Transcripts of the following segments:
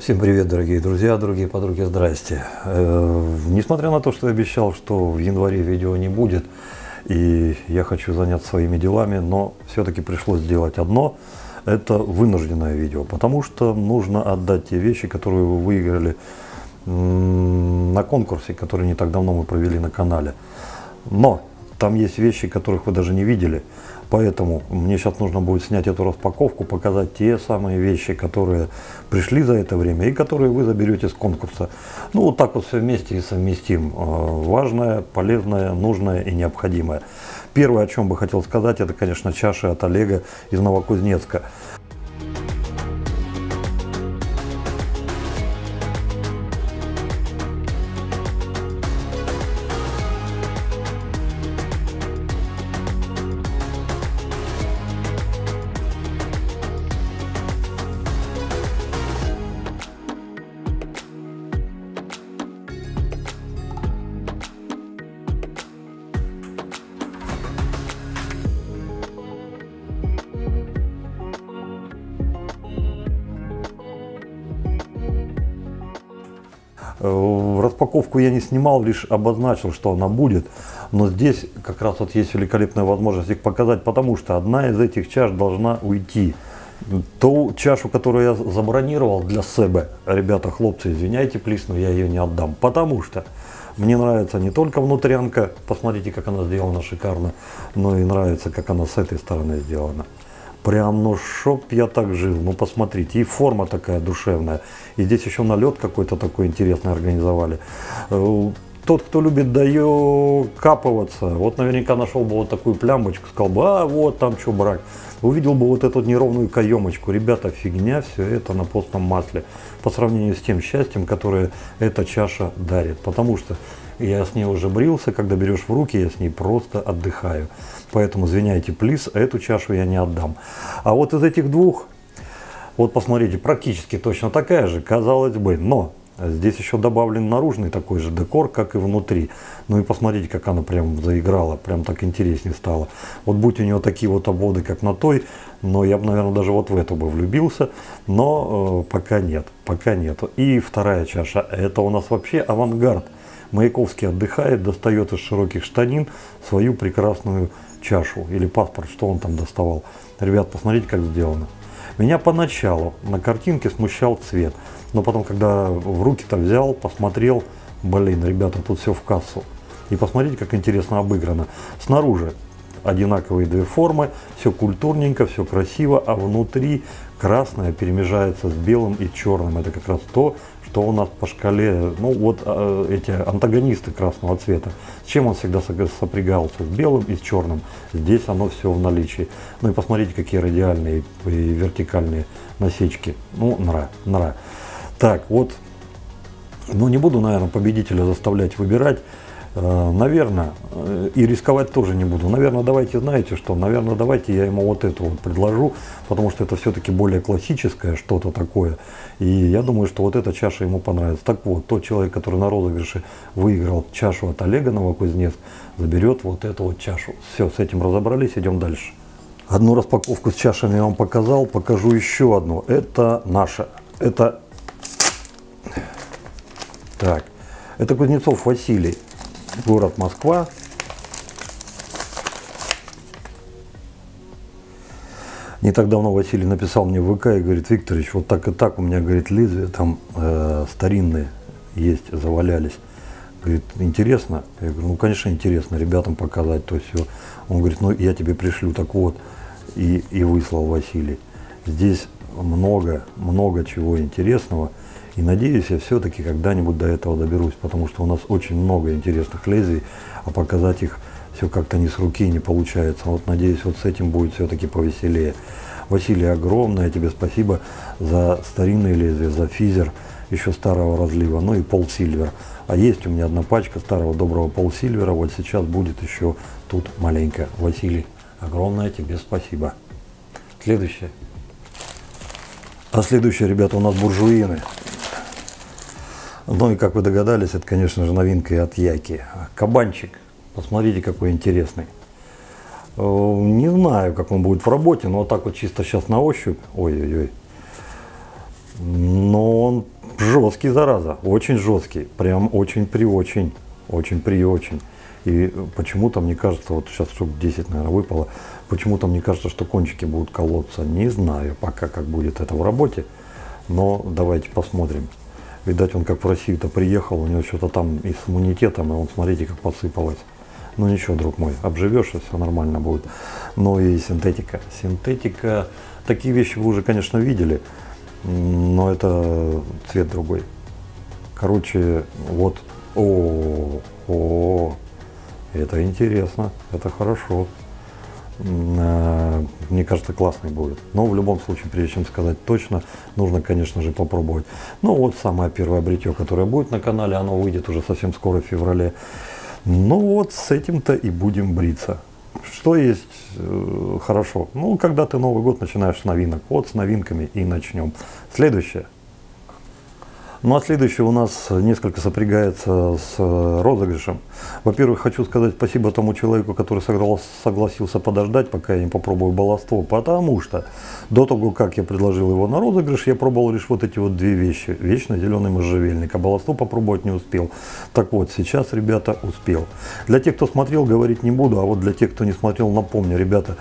Всем привет, дорогие друзья, дорогие подруги, здрасте. Несмотря на то, что я обещал, что в январе видео не будет, и я хочу заняться своими делами, но все-таки пришлось сделать одно. Это вынужденное видео, потому что нужно отдать те вещи, которые вы выиграли на конкурсе, который не так давно мы провели на канале. Но там есть вещи, которых вы даже не видели. Поэтому мне сейчас нужно будет снять эту распаковку, показать те самые вещи, которые пришли за это время и которые вы заберете с конкурса. Ну, вот так вот все вместе и совместим. Важное, полезное, нужное и необходимое. Первое, о чем бы хотел сказать, это, конечно, чаши от Олега из Новокузнецка. Распаковку я не снимал, лишь обозначил, что она будет. Но здесь как раз вот есть великолепная возможность их показать, потому что одна из этих чаш должна уйти. Ту чашу, которую я забронировал для себя, ребята, хлопцы, извиняйте, плиз, но я ее не отдам. Потому что мне нравится не только внутрянка, посмотрите, как она сделана шикарно, но и нравится, как она с этой стороны сделана. Прям, ну, чтоб я так жил, ну, посмотрите, и форма такая душевная, и здесь еще налет какой-то такой интересный организовали. Тот, кто любит докапываться, вот наверняка нашел бы вот такую плямбочку, сказал бы, а вот там что брать, увидел бы вот эту неровную каемочку. Ребята, фигня все это на постном масле по сравнению с тем счастьем, которое эта чаша дарит, потому что я с ней уже брился, когда берешь в руки, я с ней просто отдыхаю. Поэтому, извиняйте, плиз, эту чашу я не отдам. А вот из этих двух, вот посмотрите, практически точно такая же, казалось бы, но здесь еще добавлен наружный такой же декор, как и внутри. Ну и посмотрите, как она прям заиграла, прям так интереснее стало. Вот будь у нее такие вот обводы, как на той, но я бы, наверное, даже вот в эту бы влюбился, но пока нет, пока нет. И вторая чаша, это у нас вообще авангард. Маяковский отдыхает, достает из широких штанин свою прекрасную чашу или паспорт, что он там доставал. Ребят, посмотрите, как сделано. Меня поначалу на картинке смущал цвет, но потом, когда в руки-то взял, посмотрел, блин, ребята, тут все в кассу. И посмотрите, как интересно обыграно. Снаружи одинаковые две формы, все культурненько, все красиво, а внутри красное перемежается с белым и черным. Это как раз то, что у нас по шкале, ну вот эти антагонисты красного цвета. С чем он всегда сопрягался? С белым и с черным. Здесь оно все в наличии. Ну и посмотрите, какие радиальные и вертикальные насечки. Ну, нра. Так, вот, ну не буду, наверное, победителя заставлять выбирать. Наверное, и рисковать тоже не буду. Наверное, давайте, знаете что, наверное, давайте я ему вот эту вот предложу, потому что это все-таки более классическое что-то такое. И я думаю, что вот эта чаша ему понравится. Так вот, тот человек, который на розыгрыше выиграл чашу от Олега Новокузнецк, заберет вот эту вот чашу. Все, с этим разобрались, идем дальше. Одну распаковку с чашами я вам показал, покажу еще одну. Это наша. Это Кузнецов Василий. Город Москва. Не так давно Василий написал мне в ВК и говорит: Викторович, вот так и так у меня, говорит, лезвия там старинные есть, завалялись. Говорит, интересно? Я говорю, ну, конечно, интересно, ребятам показать то все. Он говорит, ну, я тебе пришлю. Так вот, и выслал Василий. Здесь много чего интересного. И надеюсь, я все-таки когда-нибудь до этого доберусь, потому что у нас очень много интересных лезвий, а показать их все как-то не с руки не получается. Вот надеюсь, вот с этим будет все-таки повеселее. Василий, огромное тебе спасибо за старинные лезвия, за физер еще старого разлива, ну и полсильвер. А есть у меня одна пачка старого доброго полсильвера, вот сейчас будет еще тут маленькая. Василий, огромное тебе спасибо. Следующее. А следующее, ребята, у нас буржуины. Ну и, как вы догадались, это, конечно же, новинка и от Яки. Кабанчик. Посмотрите, какой интересный. Не знаю, как он будет в работе, но вот так вот чисто сейчас на ощупь. Ой-ой-ой. Но он Жесткий, зараза, очень жесткий, прям очень при очень, очень при очень. И почему-то мне кажется, вот сейчас штук 10, наверное, выпало, почему-то мне кажется, что кончики будут колоться. Не знаю пока, как будет это в работе, но давайте посмотрим. Видать, он как в Россию-то приехал, у него что-то там и с иммунитетом, и он, смотрите, как посыпалось. Ну ничего, друг мой, обживешься, все нормально будет. Ну и синтетика. Синтетика, такие вещи вы уже, конечно, видели, но это цвет другой. Короче, вот, это интересно, это хорошо. Мне кажется, классный будет. Но в любом случае, прежде чем сказать точно, нужно, конечно же, попробовать. Ну вот самое первое бритье, которое будет на канале, оно выйдет уже совсем скоро, в феврале. Ну вот с этим-то и будем бриться. Что есть хорошо? Ну, когда ты Новый год начинаешь с новинок. Вот с новинками и начнем. Следующее. Ну а следующее у нас несколько сопрягается с розыгрышем. Во-первых, хочу сказать спасибо тому человеку, который согласился подождать, пока я не попробую баловство, потому что до того, как я предложил его на розыгрыш, я пробовал лишь вот эти вот две вещи. Вечно зеленый можжевельник, а баловство попробовать не успел. Так вот, сейчас, ребята, успел. Для тех, кто смотрел, говорить не буду, а вот для тех, кто не смотрел, напомню, ребята,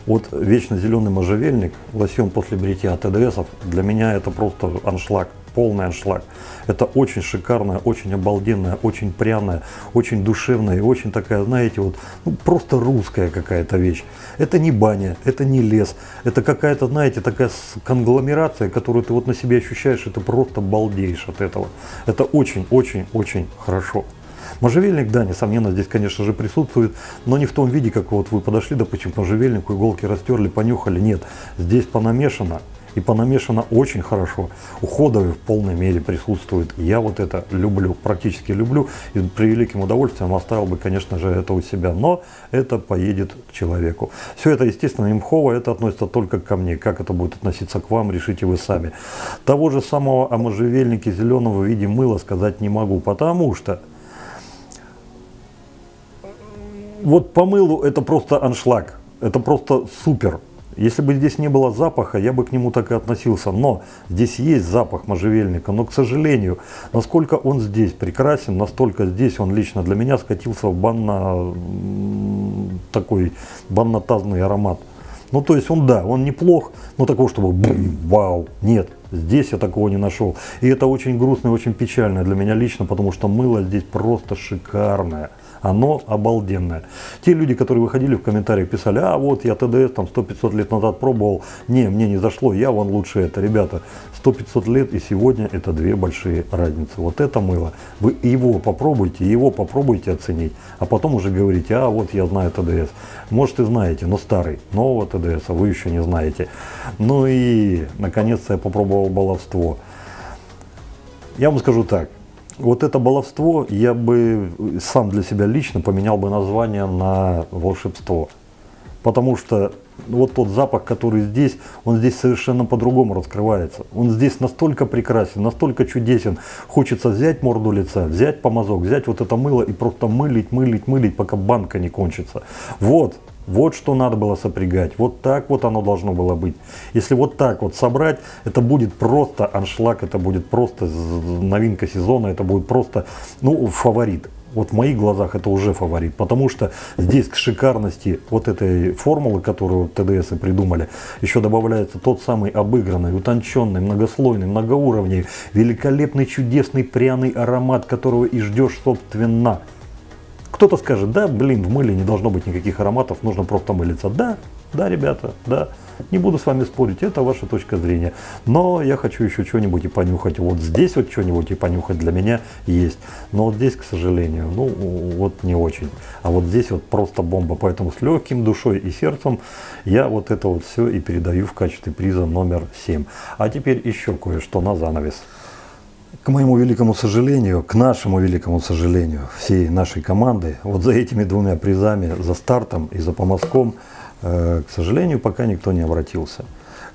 вот вечно зеленый можжевельник, лосьон после бритья ТДСов, для меня это просто аншлаг. Полный аншлаг. Это очень шикарная, очень обалденная, очень пряная, очень душевная и очень такая, знаете, вот ну, просто русская какая-то вещь. Это не баня, это не лес, это какая-то, знаете, такая конгломерация, которую ты вот на себе ощущаешь, и ты просто балдеешь от этого. Это очень-очень-очень хорошо. Можжевельник, да, несомненно, здесь, конечно же, присутствует, но не в том виде, как вот вы подошли, допустим, к можжевельнику, иголки растерли, понюхали. Нет, здесь понамешано. И понамешано очень хорошо. Уходовый в полной мере присутствует. Я вот это люблю, практически люблю. И при великим удовольствием оставил бы, конечно же, это у себя. Но это поедет к человеку. Все это, естественно, не мхово, это относится только ко мне. Как это будет относиться к вам, решите вы сами. Того же самого о можжевельнике зеленого в виде мыла сказать не могу. Потому что вот по мылу это просто аншлаг. Это просто супер. Если бы здесь не было запаха, я бы к нему так и относился. Но здесь есть запах можжевельника. Но, к сожалению, насколько он здесь прекрасен, настолько здесь он лично для меня скатился в такой банно-тазный аромат. Ну, то есть он, да, он неплох, но такого, чтобы вау, нет. Здесь я такого не нашел. И это очень грустно и очень печально для меня лично, потому что мыло здесь просто шикарное. Оно обалденное. Те люди, которые выходили в комментариях, писали, а вот я ТДС там 100-500 лет назад пробовал, не, мне не зашло, я вон лучше это. Ребята, 100-500 лет и сегодня это две большие разницы. Вот это мыло, вы его попробуйте оценить, а потом уже говорите, а вот я знаю ТДС. Может и знаете, но старый, нового ТДС вы еще не знаете. Ну и наконец-то я попробовал баловство. Я вам скажу так. Вот это баловство я бы сам для себя лично поменял бы название на волшебство. Потому что вот тот запах, который здесь, он здесь совершенно по-другому раскрывается. Он здесь настолько прекрасен, настолько чудесен. Хочется взять морду лица, взять помазок, взять вот это мыло и просто мылить, пока банка не кончится. Вот что надо было сопрягать, вот так вот оно должно было быть. Если вот так вот собрать, это будет просто аншлаг, это будет просто новинка сезона, это будет просто, ну, фаворит. Вот в моих глазах это уже фаворит, потому что здесь к шикарности вот этой формулы, которую ТДСы придумали, еще добавляется тот самый обыгранный, утонченный, многослойный, многоуровневый, великолепный, чудесный пряный аромат, которого и ждешь собственно. Кто-то скажет, да, блин, в мыле не должно быть никаких ароматов, нужно просто мылиться. Да, ребята, да, не буду с вами спорить, это ваша точка зрения. Но я хочу еще что-нибудь и понюхать. Вот здесь вот что-нибудь и понюхать для меня есть. Но вот здесь, к сожалению, ну, вот не очень. А вот здесь вот просто бомба. Поэтому с легким душой и сердцем я вот это вот все и передаю в качестве приза номер 7. А теперь еще кое-что на занавес. К моему великому сожалению, к нашему великому сожалению, всей нашей команды, вот за этими двумя призами, за стартом и за помазком, к сожалению, пока никто не обратился.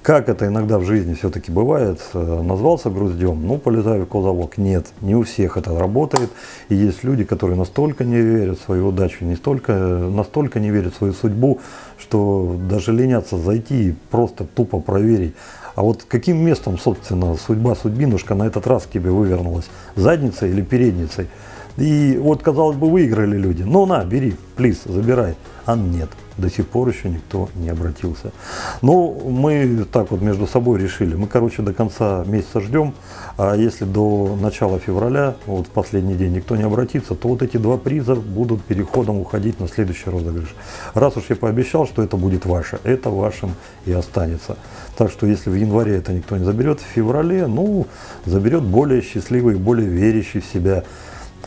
Как это иногда в жизни все-таки бывает, назвался груздем, ну, полезаю в кузовок. Нет, не у всех это работает. И есть люди, которые настолько не верят в свою удачу, настолько не верят в свою судьбу, что даже ленятся зайти и просто тупо проверить, А вот каким местом, собственно, судьбинушка на этот раз к тебе вывернулась? Задницей или передницей? И вот, казалось бы, выиграли люди. Ну на, бери, плиз, забирай. А нет, до сих пор еще никто не обратился. Ну, мы так вот между собой решили. Мы, короче, до конца месяца ждем. А если до начала февраля, вот в последний день, никто не обратится, то вот эти 2 приза будут переходом уходить на следующий розыгрыш. Раз уж я пообещал, что это будет ваше, это вашим и останется. Так что если в январе это никто не заберет, в феврале, ну, заберет более счастливый, более верящий в себя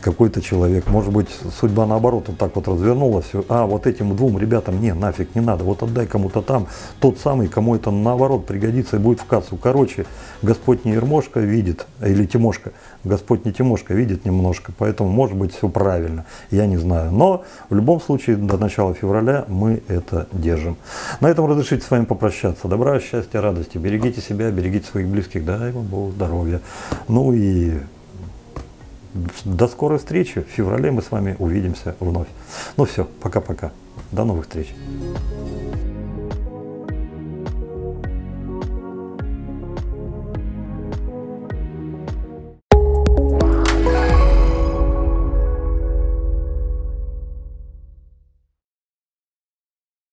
какой-то человек. Может быть, судьба наоборот вот так вот развернула все. А вот этим 2 ребятам не, нафиг не надо. Вот отдай кому-то там, тот самый, кому это наоборот пригодится и будет в кассу. Короче, Господь не Ермошка видит, или Тимошка, Господь не Тимошка видит немножко, поэтому может быть все правильно, я не знаю. Но в любом случае до начала февраля мы это держим. На этом разрешите с вами попрощаться. Добра, счастья, радости. Берегите себя, берегите своих близких. Дай вам Бог здоровья. Ну и до скорой встречи. В феврале мы с вами увидимся вновь. Ну все, пока-пока. До новых встреч.